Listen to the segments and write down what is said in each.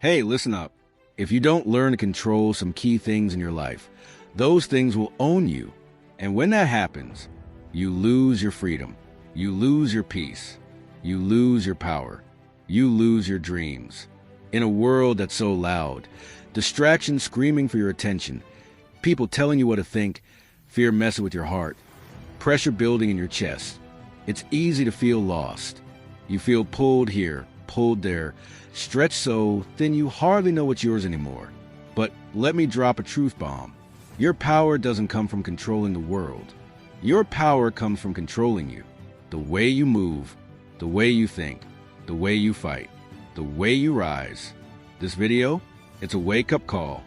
Hey, listen up. If you don't learn to control some key things in your life, those things will own you. And when that happens, you lose your freedom. You lose your peace. You lose your power. You lose your dreams. In a world that's so loud, distractions screaming for your attention, people telling you what to think, fear messing with your heart, pressure building in your chest, it's easy to feel lost. You feel pulled here, pulled there, stretched so thin you hardly know what's yours anymore. But let me drop a truth bomb. Your power doesn't come from controlling the world. Your power comes from controlling you. The way you move, the way you think, the way you fight, the way you rise. This video, it's a wake-up call.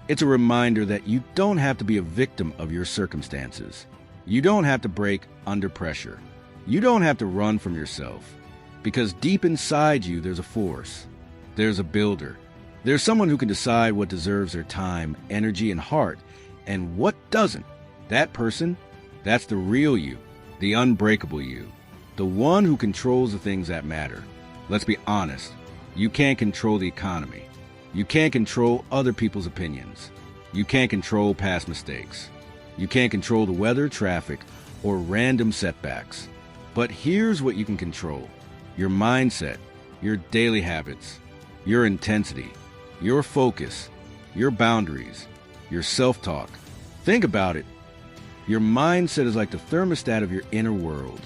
It's a reminder that you don't have to be a victim of your circumstances. You don't have to break under pressure. You don't have to run from yourself. Because deep inside you, there's a force. There's a builder. There's someone who can decide what deserves their time, energy, and heart, and what doesn't. That person, that's the real you, the unbreakable you, the one who controls the things that matter. Let's be honest. You can't control the economy. You can't control other people's opinions. You can't control past mistakes. You can't control the weather, traffic, or random setbacks. But here's what you can control. Your mindset, your daily habits, your intensity, your focus, your boundaries, your self-talk. Think about it. Your mindset is like the thermostat of your inner world.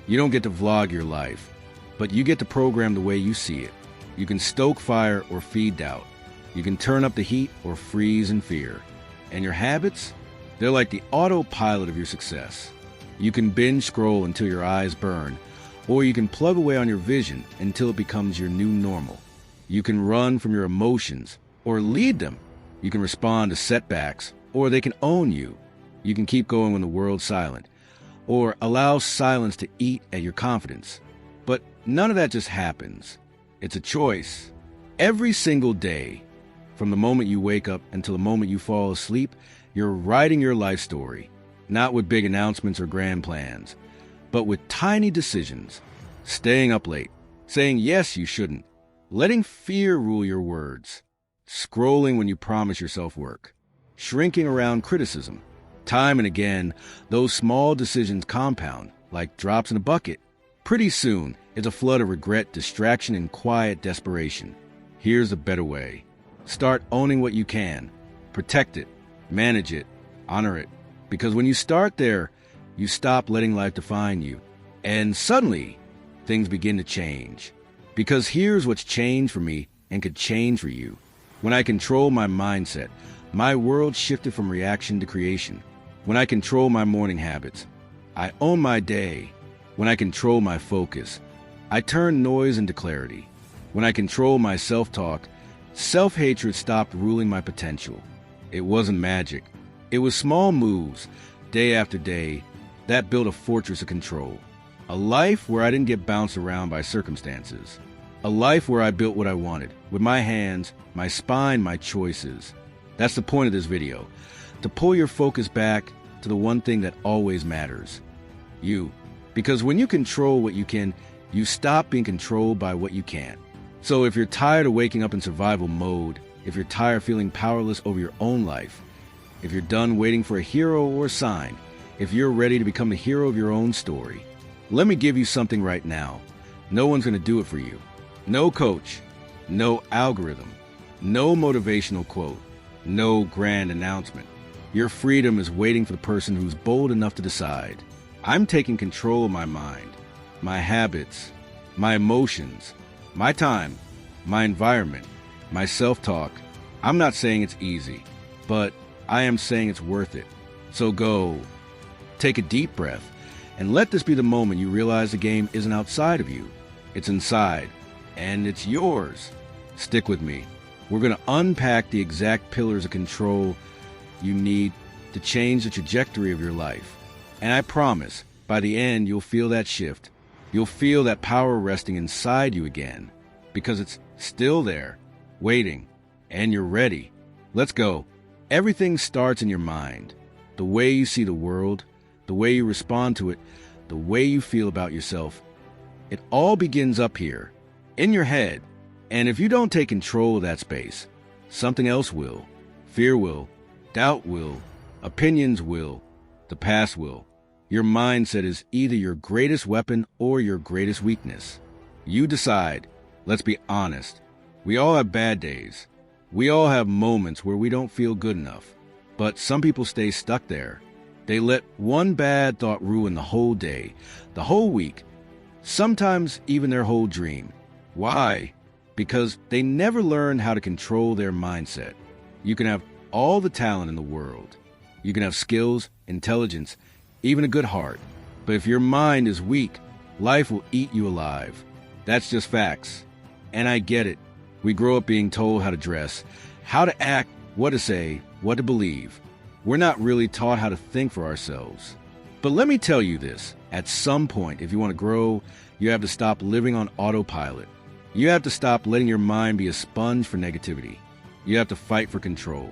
You don't get to vlog your life, but you get to program the way you see it. You can stoke fire or feed doubt. You can turn up the heat or freeze in fear. And your habits? They're like the autopilot of your success. You can binge scroll until your eyes burn, or you can plug away on your vision until it becomes your new normal. You can run from your emotions or lead them. You can respond to setbacks, or they can own you. You can keep going when the world's silent, or allow silence to eat at your confidence. But none of that just happens. It's a choice. Every single day, from the moment you wake up until the moment you fall asleep, you're writing your life story, not with big announcements or grand plans, but with tiny decisions. Staying up late, saying yes you shouldn't, letting fear rule your words, scrolling when you promise yourself work, shrinking around criticism. Time and again, those small decisions compound like drops in a bucket. Pretty soon, it's a flood of regret, distraction, and quiet desperation. Here's a better way. Start owning what you can. Protect it, manage it, honor it. Because when you start there, you stop letting life define you. And suddenly, things begin to change. Because here's what's changed for me and could change for you. When I control my mindset, my world shifted from reaction to creation. When I control my morning habits, I own my day. When I control my focus, I turn noise into clarity. When I control my self-talk, self-hatred stopped ruling my potential. It wasn't magic. It was small moves, day after day, that built a fortress of control. A life where I didn't get bounced around by circumstances. A life where I built what I wanted, with my hands, my spine, my choices. That's the point of this video, to pull your focus back to the one thing that always matters. You. Because when you control what you can, you stop being controlled by what you can't. So if you're tired of waking up in survival mode, if you're tired of feeling powerless over your own life, if you're done waiting for a hero or a sign, if you're ready to become the hero of your own story, let me give you something right now. No one's going to do it for you. No coach, no algorithm, no motivational quote, no grand announcement. Your freedom is waiting for the person who's bold enough to decide. I'm taking control of my mind, my habits, my emotions, my time, my environment, my self-talk. I'm not saying it's easy, but I am saying it's worth it. So go, take a deep breath, and let this be the moment you realize the game isn't outside of you. It's inside, and it's yours. Stick with me. We're going to unpack the exact pillars of control you need to change the trajectory of your life. And I promise, by the end, you'll feel that shift. You'll feel that power resting inside you again, because it's still there, waiting, and you're ready. Let's go. Everything starts in your mind. The way you see the world, the way you respond to it, the way you feel about yourself. It all begins up here, in your head, And if you don't take control of that space, something else will. Fear will, doubt will, opinions will, the past will. Your mindset is either your greatest weapon or your greatest weakness. You decide. Let's be honest. We all have bad days. We all have moments where we don't feel good enough. But some people stay stuck there. They let one bad thought ruin the whole day, the whole week, sometimes even their whole dream. Why? Because they never learned how to control their mindset. You can have all the talent in the world. You can have skills, intelligence, even a good heart. But if your mind is weak, life will eat you alive. That's just facts. And I get it. We grow up being told how to dress, how to act, what to say, what to believe. We're not really taught how to think for ourselves. But let me tell you this. At some point, if you want to grow, you have to stop living on autopilot. You have to stop letting your mind be a sponge for negativity. You have to fight for control.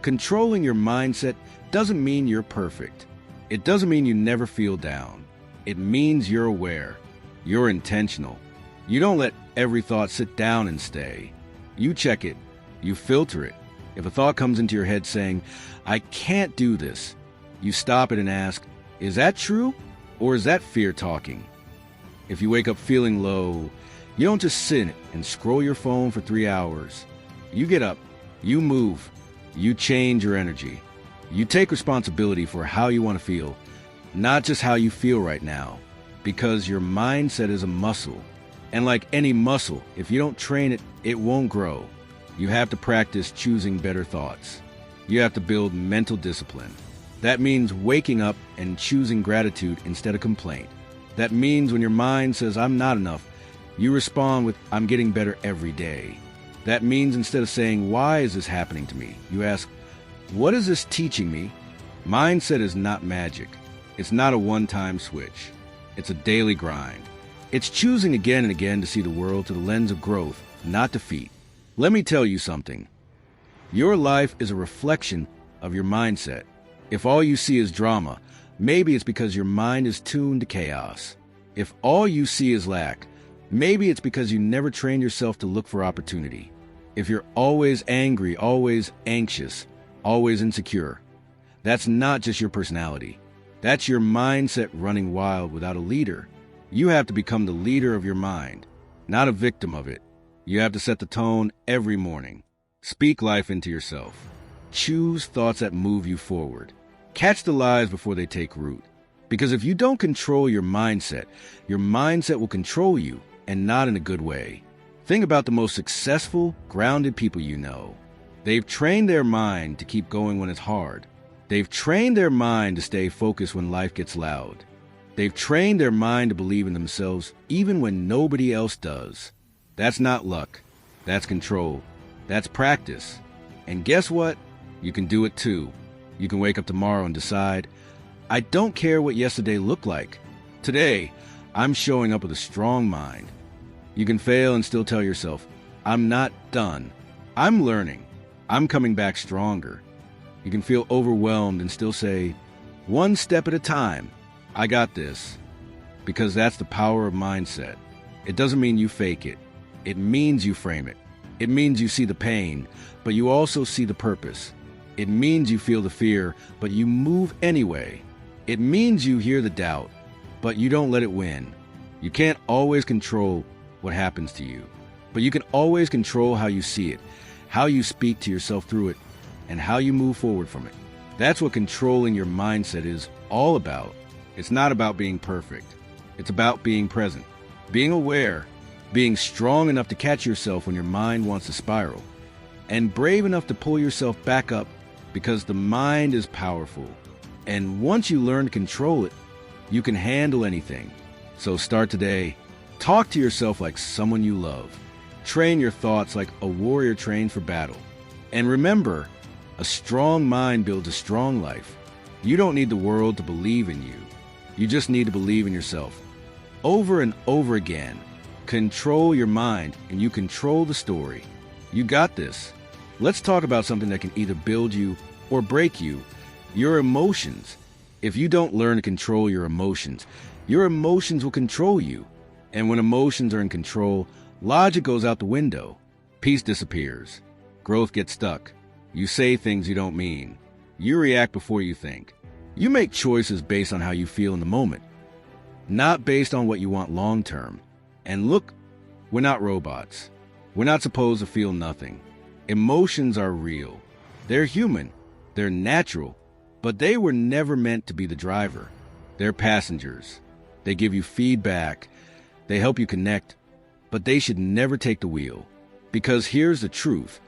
Controlling your mindset doesn't mean you're perfect. It doesn't mean you never feel down. It means you're aware. You're intentional. You don't let every thought sit down and stay. You check it. You filter it. If a thought comes into your head saying, I can't do this, you stop it and ask, is that true? Or is that fear talking? If you wake up feeling low, you don't just sit and scroll your phone for 3 hours. You get up, you move, you change your energy. You take responsibility for how you want to feel, not just how you feel right now, because your mindset is a muscle. And like any muscle, if you don't train it, it won't grow. You have to practice choosing better thoughts. You have to build mental discipline. That means waking up and choosing gratitude instead of complaint. That means when your mind says, I'm not enough, you respond with, I'm getting better every day. That means instead of saying, why is this happening to me? You ask, what is this teaching me? Mindset is not magic. It's not a one-time switch. It's a daily grind. It's choosing again and again to see the world through the lens of growth, not defeat. Let me tell you something. Your life is a reflection of your mindset. If all you see is drama, maybe it's because your mind is tuned to chaos. If all you see is lack, maybe it's because you never trained yourself to look for opportunity. If you're always angry, always anxious, always insecure, that's not just your personality. That's your mindset running wild without a leader. You have to become the leader of your mind, not a victim of it. You have to set the tone every morning. Speak life into yourself. Choose thoughts that move you forward. Catch the lies before they take root. Because if you don't control your mindset will control you, and not in a good way. Think about the most successful, grounded people you know. They've trained their mind to keep going when it's hard. They've trained their mind to stay focused when life gets loud. They've trained their mind to believe in themselves even when nobody else does. That's not luck. That's control. That's practice. And guess what? You can do it too. You can wake up tomorrow and decide, I don't care what yesterday looked like. Today, I'm showing up with a strong mind. You can fail and still tell yourself, I'm not done. I'm learning. I'm coming back stronger. You can feel overwhelmed and still say, one step at a time. I got this. Because that's the power of mindset. It doesn't mean you fake it. It means you frame it. It means you see the pain, but you also see the purpose. It means you feel the fear, but you move anyway. It means you hear the doubt, but you don't let it win. You can't always control what happens to you, but you can always control how you see it, how you speak to yourself through it, and how you move forward from it. That's what controlling your mindset is all about. It's not about being perfect. It's about being present, being aware, being strong enough to catch yourself when your mind wants to spiral, and brave enough to pull yourself back up because the mind is powerful. And once you learn to control it, you can handle anything. So start today. Talk to yourself like someone you love. Train your thoughts like a warrior trains for battle. And remember, a strong mind builds a strong life. You don't need the world to believe in you. You just need to believe in yourself. Over and over again, control your mind and you control the story. You got this. Let's talk about something that can either build you or break you. Your emotions. If you don't learn to control your emotions will control you. And when emotions are in control, logic goes out the window. Peace disappears. Growth gets stuck. You say things you don't mean. You react before you think. You make choices based on how you feel in the moment, not based on what you want long term. And look, we're not robots. We're not supposed to feel nothing. Emotions are real. They're human. They're natural. But they were never meant to be the driver. They're passengers. They give you feedback. They help you connect. But they should never take the wheel. Because here's the truth.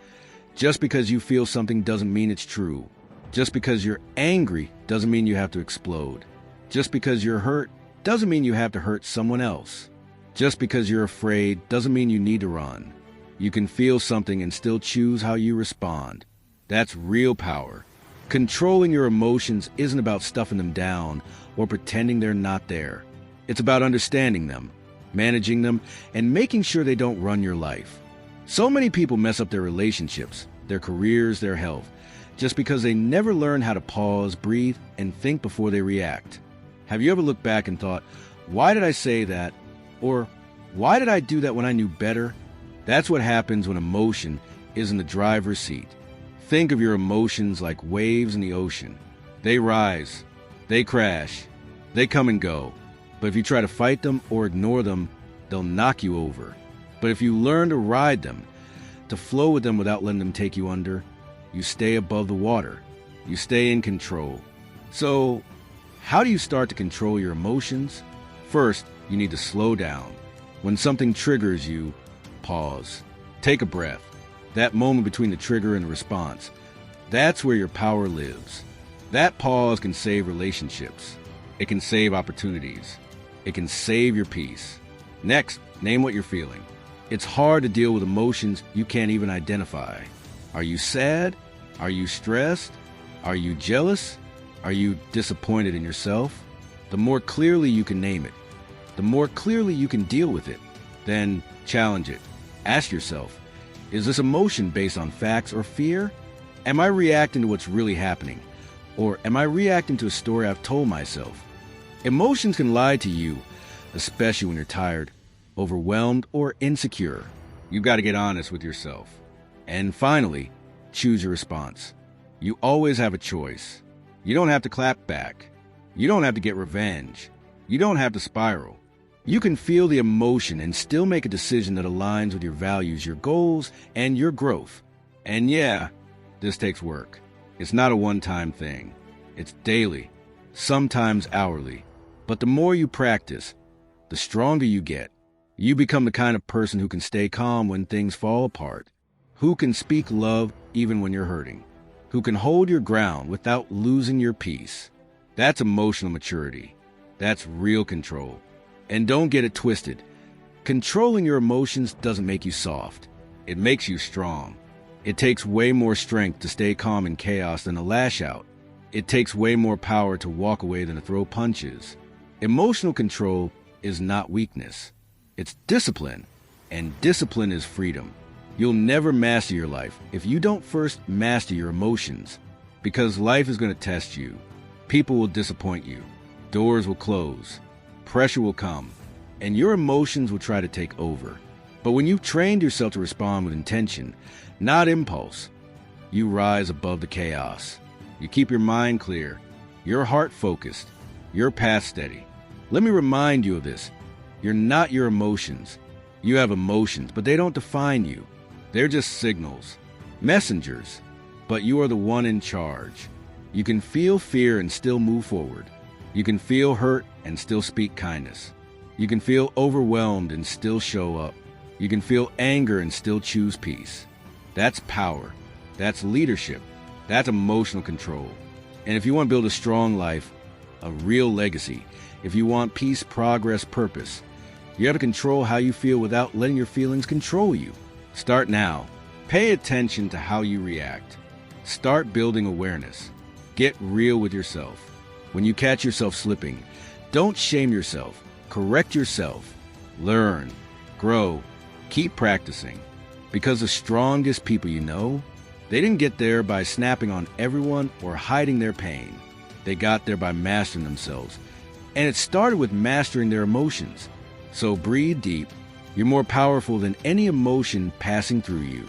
Just because you feel something doesn't mean it's true. Just because you're angry doesn't mean you have to explode. Just because you're hurt doesn't mean you have to hurt someone else. Just because you're afraid doesn't mean you need to run. You can feel something and still choose how you respond. That's real power. Controlling your emotions isn't about stuffing them down or pretending they're not there. It's about understanding them, managing them, and making sure they don't run your life. So many people mess up their relationships, their careers, their health, just because they never learn how to pause, breathe, and think before they react. Have you ever looked back and thought, why did I say that? Or why did I do that when I knew better? That's what happens when emotion is in the driver's seat. Think of your emotions like waves in the ocean. They rise, they crash, they come and go. But if you try to fight them or ignore them, they'll knock you over. But if you learn to ride them, to flow with them without letting them take you under, you stay above the water. You stay in control. So, how do you start to control your emotions? First, you need to slow down. When something triggers you, pause. Take a breath. That moment between the trigger and the response. That's where your power lives. That pause can save relationships. It can save opportunities. It can save your peace. Next, name what you're feeling. It's hard to deal with emotions you can't even identify. Are you sad? Are you stressed? Are you jealous? Are you disappointed in yourself? The more clearly you can name it, the more clearly you can deal with it. Then challenge it. Ask yourself, is this emotion based on facts or fear? Am I reacting to what's really happening? Or am I reacting to a story I've told myself? Emotions can lie to you, especially when you're tired, overwhelmed, or insecure. You've got to get honest with yourself. And finally, choose your response. You always have a choice. You don't have to clap back. You don't have to get revenge. You don't have to spiral. You can feel the emotion and still make a decision that aligns with your values, your goals, and your growth. And yeah, this takes work. It's not a one-time thing. It's daily, sometimes hourly. But the more you practice, the stronger you get. You become the kind of person who can stay calm when things fall apart, who can speak love even when you're hurting, who can hold your ground without losing your peace. That's emotional maturity. That's real control. And don't get it twisted. Controlling your emotions doesn't make you soft. It makes you strong. It takes way more strength to stay calm in chaos than to lash out. It takes way more power to walk away than to throw punches. Emotional control is not weakness. It's discipline, and discipline is freedom. You'll never master your life if you don't first master your emotions, because life is going to test you. People will disappoint you. Doors will close. Pressure will come, and your emotions will try to take over. But when you've trained yourself to respond with intention, not impulse, you rise above the chaos. You keep your mind clear, your heart focused, your path steady. Let me remind you of this. You're not your emotions. You have emotions, but they don't define you. They're just signals, messengers, but you are the one in charge. You can feel fear and still move forward. You can feel hurt and still speak kindness. You can feel overwhelmed and still show up. You can feel anger and still choose peace. That's power. That's leadership. That's emotional control. And if you want to build a strong life, a real legacy, if you want peace, progress, purpose, you have to control how you feel without letting your feelings control you. Start now. Pay attention to how you react. Start building awareness. Get real with yourself. When you catch yourself slipping, don't shame yourself. Correct yourself. Learn. Grow. Keep practicing. Because the strongest people you know, they didn't get there by snapping on everyone or hiding their pain. They got there by mastering themselves. And it started with mastering their emotions. So breathe deep, You're more powerful than any emotion passing through you.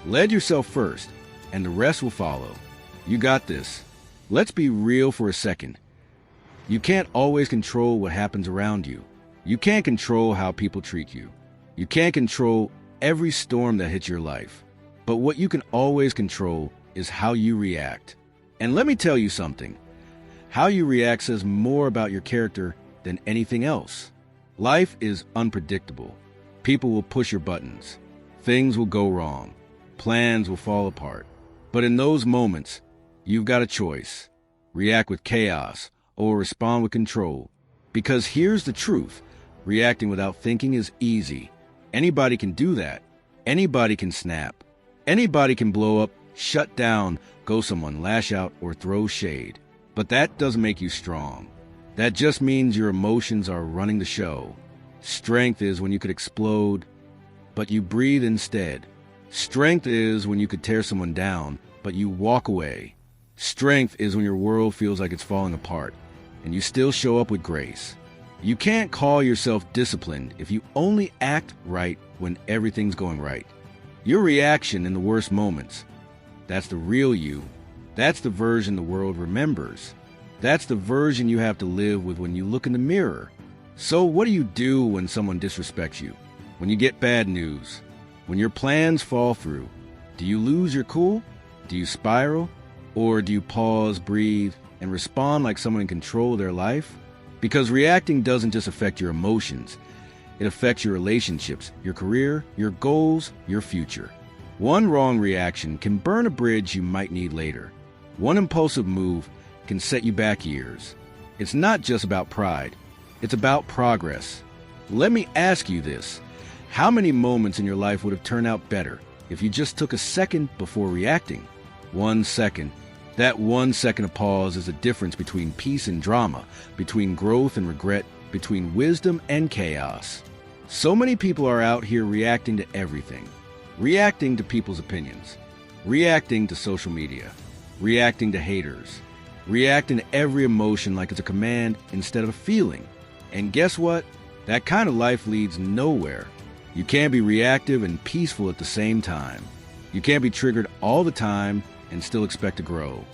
Lead yourself first, and the rest will follow. You got this. Let's be real for a second. You can't always control what happens around you. You can't control how people treat you. You can't control every storm that hits your life. But what you can always control is how you react. And let me tell you something. How you react says more about your character than anything else. Life is unpredictable. People will push your buttons. Things will go wrong. Plans will fall apart. But in those moments, you've got a choice. React with chaos or respond with control. Because here's the truth. Reacting without thinking is easy. Anybody can do that. Anybody can snap. Anybody can blow up, shut down, go someone, lash out, or throw shade. But that doesn't make you strong. That just means your emotions are running the show. Strength is when you could explode, but you breathe instead. Strength is when you could tear someone down, but you walk away. Strength is when your world feels like it's falling apart, and you still show up with grace. You can't call yourself disciplined if you only act right when everything's going right. Your reaction in the worst moments, that's the real you. That's the version the world remembers. That's the version you have to live with when you look in the mirror. So what do you do when someone disrespects you? When you get bad news? When your plans fall through? Do you lose your cool? Do you spiral? Or do you pause, breathe, and respond like someone in control of their life? Because reacting doesn't just affect your emotions. It affects your relationships, your career, your goals, your future. One wrong reaction can burn a bridge you might need later. One impulsive move can set you back years. It's not just about pride. It's about progress. Let me ask you this. How many moments in your life would have turned out better if you just took a second before reacting? 1 second. That 1 second of pause is the difference between peace and drama, between growth and regret, between wisdom and chaos. So many people are out here reacting to everything. Reacting to people's opinions. Reacting to social media. Reacting to haters. Reacting to every emotion like it's a command instead of a feeling. And guess what? That kind of life leads nowhere. You can't be reactive and peaceful at the same time. You can't be triggered all the time and still expect to grow.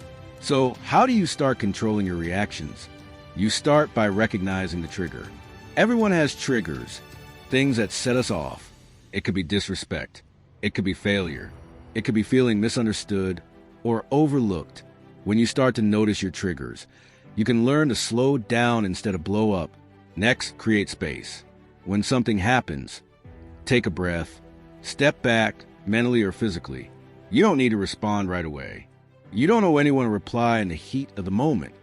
So how do you start controlling your reactions? You start by recognizing the trigger. Everyone has triggers, things that set us off. It could be disrespect. It could be failure. It could be feeling misunderstood or overlooked. When you start to notice your triggers, you can learn to slow down instead of blow up. Next, create space. When something happens, take a breath, step back, mentally or physically. You don't need to respond right away. You don't owe anyone a reply in the heat of the moment.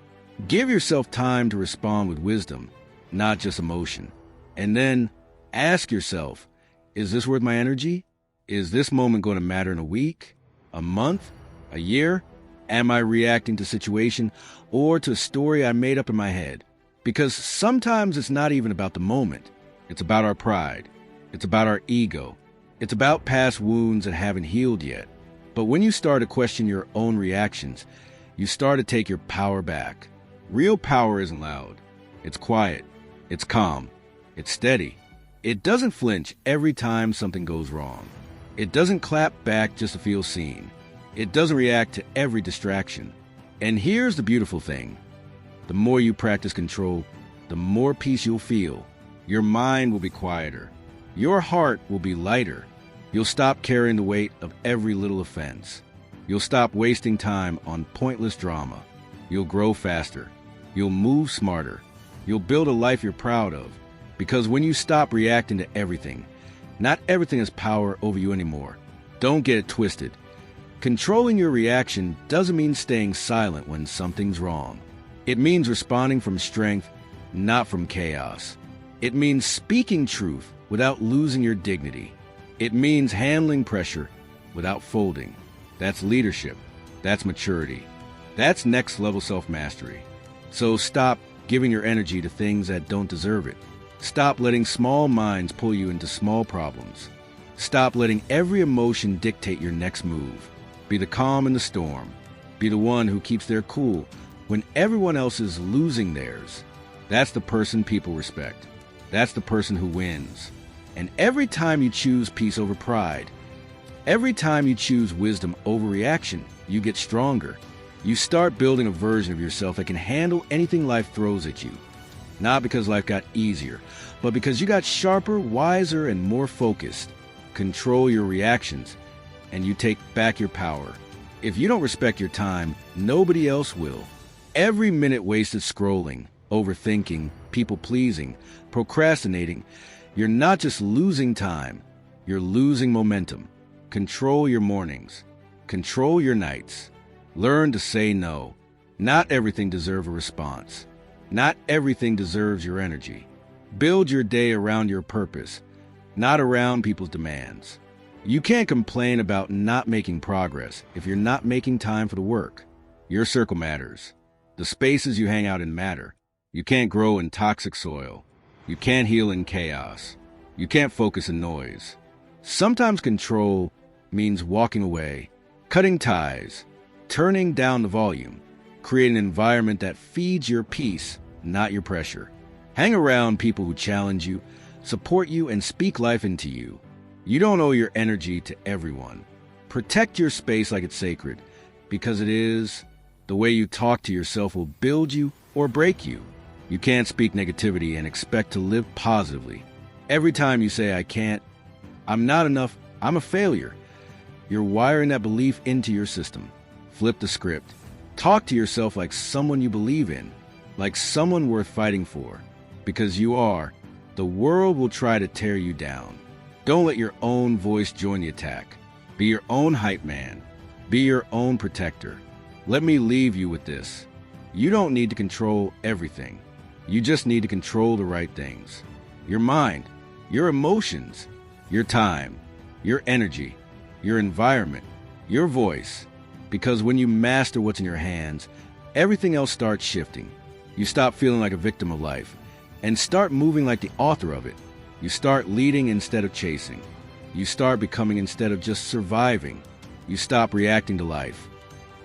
Give yourself time to respond with wisdom, not just emotion. And then ask yourself, is this worth my energy? Is this moment going to matter in a week, a month, a year? Am I reacting to a situation or to a story I made up in my head? Because sometimes it's not even about the moment. It's about our pride. It's about our ego. It's about past wounds that haven't healed yet. But when you start to question your own reactions, you start to take your power back. Real power isn't loud. It's quiet. It's calm. It's steady. It doesn't flinch every time something goes wrong. It doesn't clap back just to feel seen. It doesn't react to every distraction. And here's the beautiful thing. The more you practice control, the more peace you'll feel. Your mind will be quieter. Your heart will be lighter. You'll stop carrying the weight of every little offense. You'll stop wasting time on pointless drama. You'll grow faster. You'll move smarter. You'll build a life you're proud of. Because when you stop reacting to everything, not everything has power over you anymore. Don't get it twisted. Controlling your reaction doesn't mean staying silent when something's wrong. It means responding from strength, not from chaos. It means speaking truth without losing your dignity. It means handling pressure without folding. That's leadership. That's maturity. That's next level self-mastery. So stop giving your energy to things that don't deserve it. Stop letting small minds pull you into small problems. Stop letting every emotion dictate your next move. Be the calm in the storm. Be the one who keeps their cool when everyone else is losing theirs. That's the person people respect. That's the person who wins. And every time you choose peace over pride, every time you choose wisdom over reaction, you get stronger. You start building a version of yourself that can handle anything life throws at you. Not because life got easier, but because you got sharper, wiser, and more focused. Control your reactions, and you take back your power. If you don't respect your time, nobody else will. Every minute wasted scrolling, overthinking, people-pleasing, procrastinating, you're not just losing time, you're losing momentum. Control your mornings. Control your nights. Learn to say no. Not everything deserves a response. Not everything deserves your energy. Build your day around your purpose, not around people's demands. You can't complain about not making progress if you're not making time for the work. Your circle matters. The spaces you hang out in matter. You can't grow in toxic soil. You can't heal in chaos. You can't focus in noise. Sometimes control means walking away, cutting ties, turning down the volume, create an environment that feeds your peace, not your pressure. Hang around people who challenge you, support you, and speak life into you. You don't owe your energy to everyone. Protect your space like it's sacred, because it is. The way you talk to yourself will build you or break you. You can't speak negativity and expect to live positively. Every time you say, I can't, I'm not enough, I'm a failure, you're wiring that belief into your system. Flip the script. Talk to yourself like someone you believe in, like someone worth fighting for. Because you are. The world will try to tear you down. Don't let your own voice join the attack. Be your own hype man. Be your own protector. Let me leave you with this. You don't need to control everything. You just need to control the right things. Your mind, your emotions, your time, your energy, your environment, your voice. Because when you master what's in your hands, everything else starts shifting. You stop feeling like a victim of life and start moving like the author of it. You start leading instead of chasing. You start becoming instead of just surviving. You stop reacting to life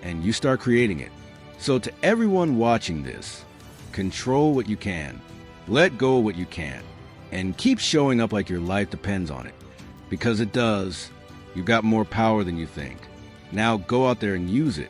and you start creating it. So to everyone watching this, control what you can, let go of what you can't, and keep showing up like your life depends on it. Because it does. You've got more power than you think. Now go out there and use it.